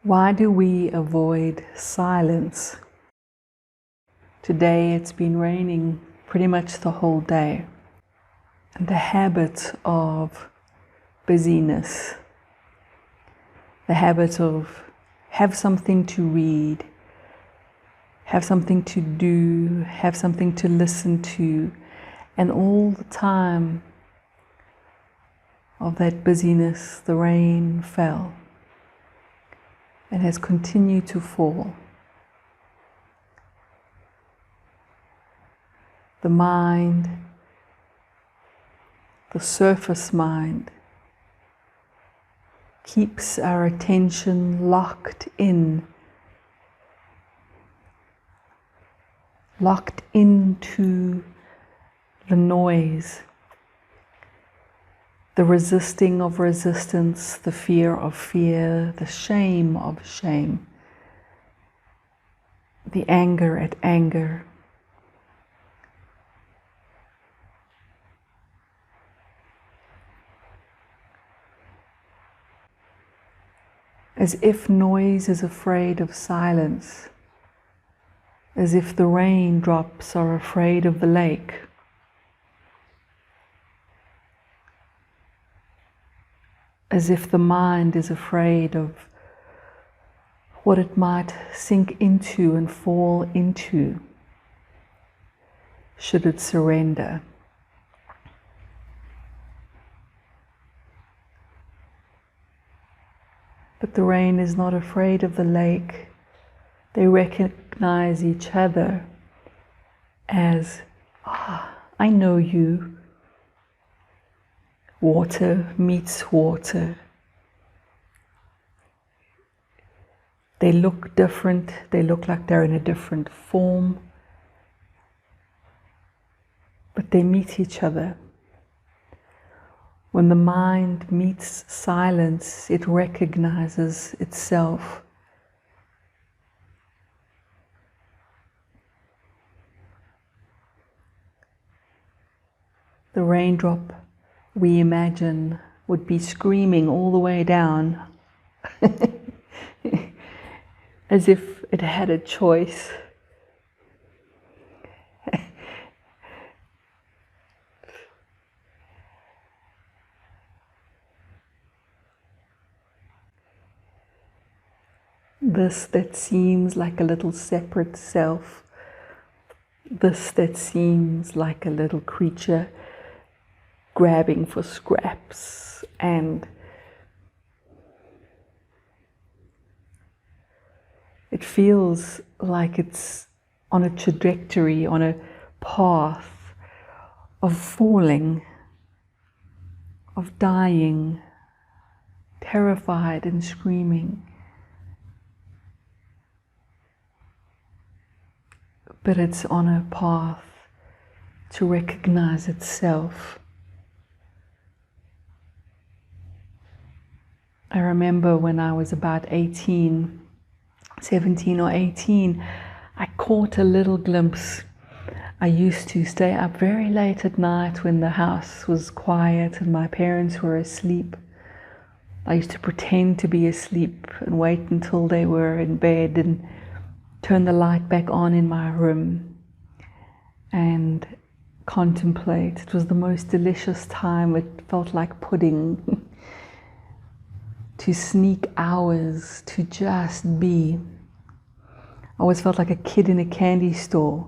Why do we avoid silence? Today it's been raining pretty much the whole day. And the habit of busyness, the habit of have something to read, have something to do, have something to listen to, and all the time of that busyness, the rain fell and has continued to fall. The mind, the surface mind, keeps our attention locked into the noise, the resisting of resistance, the fear of fear, the shame of shame, the anger at anger. As if noise is afraid of silence, as if the raindrops are afraid of the lake. As if the mind is afraid of what it might sink into and fall into should it surrender. But the rain is not afraid of the lake. They recognize each other as, I know you. Water meets water. They look different. They look like they're in a different form. But they meet each other. When the mind meets silence, it recognizes itself. The raindrop, we imagine, would be screaming all the way down, as if it had a choice. This that seems like a little separate self, this that seems like a little creature grabbing for scraps, and it feels like it's on a trajectory, on a path of falling, of dying, terrified and screaming. But it's on a path to recognize itself. I remember when I was about 17 or 18, I caught a little glimpse. I used to stay up very late at night when the house was quiet and my parents were asleep. I used to pretend to be asleep and wait until they were in bed and turn the light back on in my room and contemplate. It was the most delicious time. It felt like pudding. To sneak hours, to just be. I always felt like a kid in a candy store.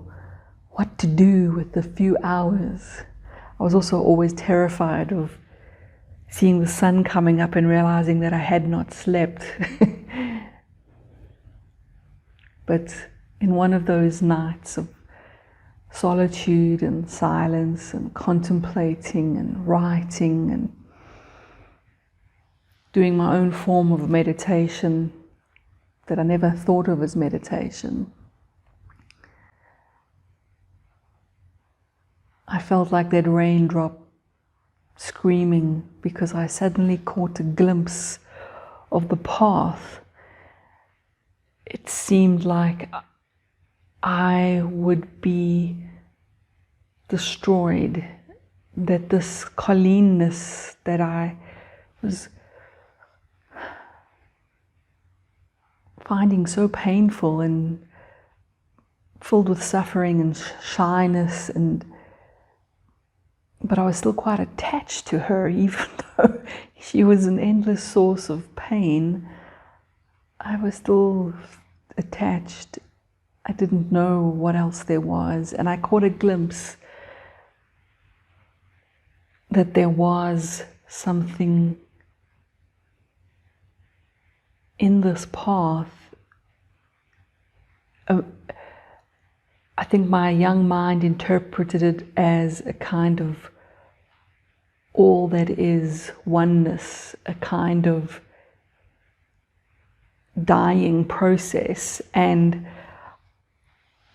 What to do with the few hours. I was also always terrified of seeing the sun coming up and realizing that I had not slept. But in one of those nights of solitude and silence and contemplating and writing and doing my own form of meditation that I never thought of as meditation, I felt like that raindrop screaming because I suddenly caught a glimpse of the path. It seemed like I would be destroyed, that this Colleen-ness that I was finding so painful and filled with suffering and shyness, but I was still quite attached to her, even though she was an endless source of pain. I was still attached. I didn't know what else there was, and I caught a glimpse that there was something in this path. I think my young mind interpreted it as a kind of all that is oneness, a kind of dying process, and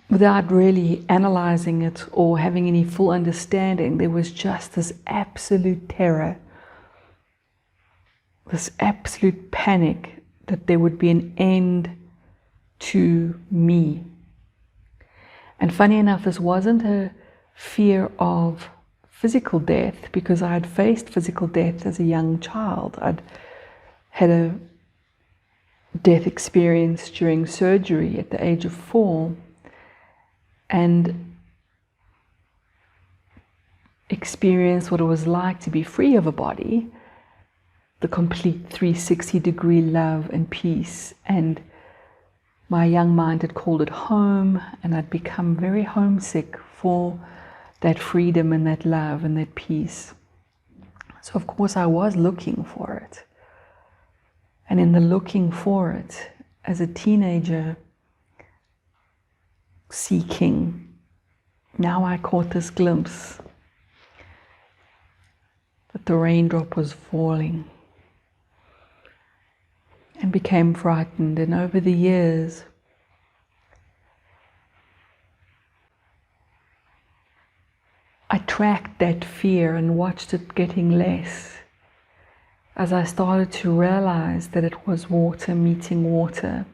without really analyzing it or having any full understanding, there was just this absolute terror, this absolute panic that there would be an end to me. And funny enough, this wasn't a fear of physical death, because I had faced physical death as a young child. I'd had a death experience during surgery at the age of 4, and experienced what it was like to be free of a body, the complete 360-degree love and peace. And my young mind had called it home, and I'd become very homesick for that freedom and that love and that peace. So of course I was looking for it. And in the looking for it, as a teenager, seeking, now I caught this glimpse that the raindrop was falling, and became frightened. And over the years, I tracked that fear and watched it getting less as I started to realize that it was water meeting water,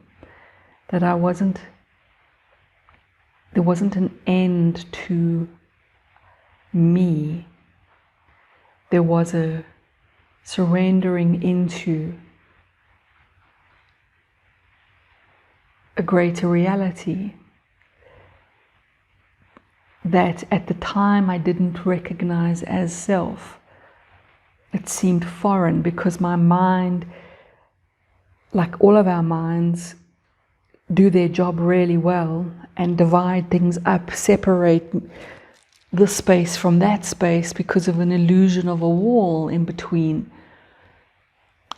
that there wasn't an end to me. There was a surrendering into a greater reality that at the time I didn't recognize as self. It seemed foreign because my mind, like all of our minds, do their job really well and divide things up, separate this space from that space because of an illusion of a wall in between.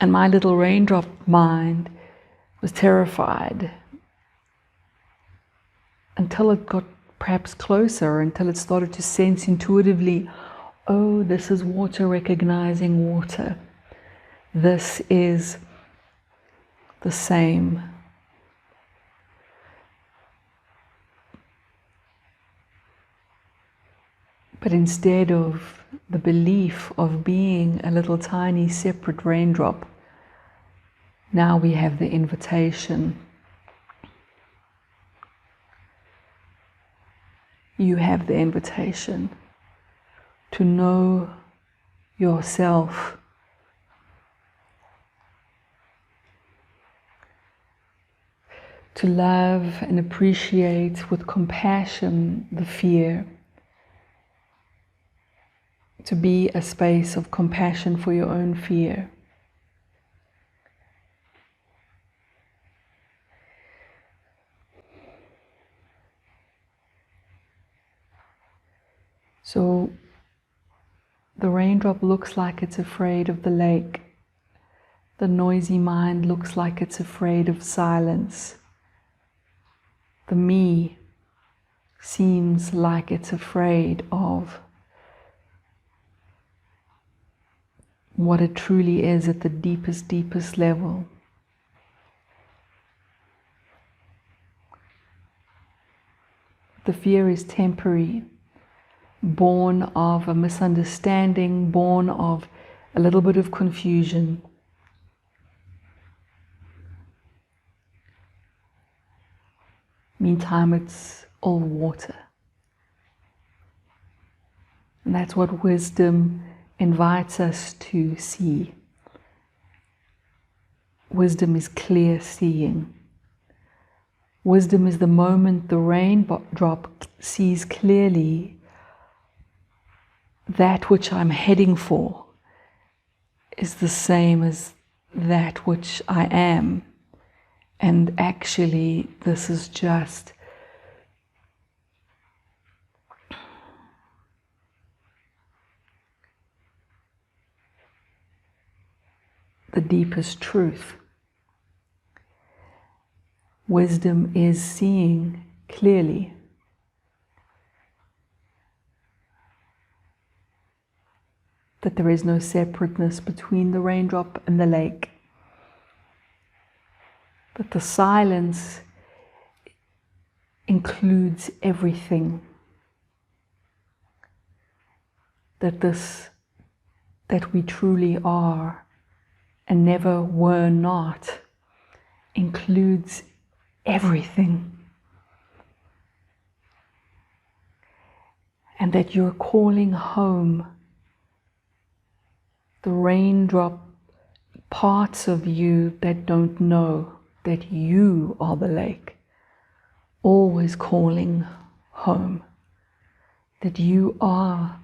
And my little raindrop mind was terrified until it got perhaps closer, until it started to sense intuitively, oh, this is water recognizing water. This is the same. But instead of the belief of being a little tiny separate raindrop, now we have the invitation. You have the invitation to know yourself, to love and appreciate with compassion the fear, to be a space of compassion for your own fear. So the raindrop looks like it's afraid of the lake. The noisy mind looks like it's afraid of silence. The me seems like it's afraid of what it truly is at the deepest, deepest level. The fear is temporary, born of a misunderstanding, born of a little bit of confusion. Meantime, it's all water. And that's what wisdom invites us to see. Wisdom is clear seeing. Wisdom is the moment the raindrop sees clearly that which I'm heading for is the same as that which I am. And actually, this is just the deepest truth. Wisdom is seeing clearly. That there is no separateness between the raindrop and the lake. That the silence includes everything. That we truly are and never were not includes everything. And that you're calling home the raindrop parts of you that don't know that you are the lake, always calling home, that you are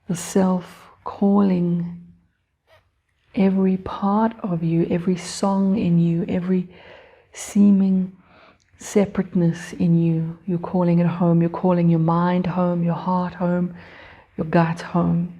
the self calling every part of you, every song in you, every seeming separateness in you. You're calling it home. You're calling your mind home, your heart home, your gut home.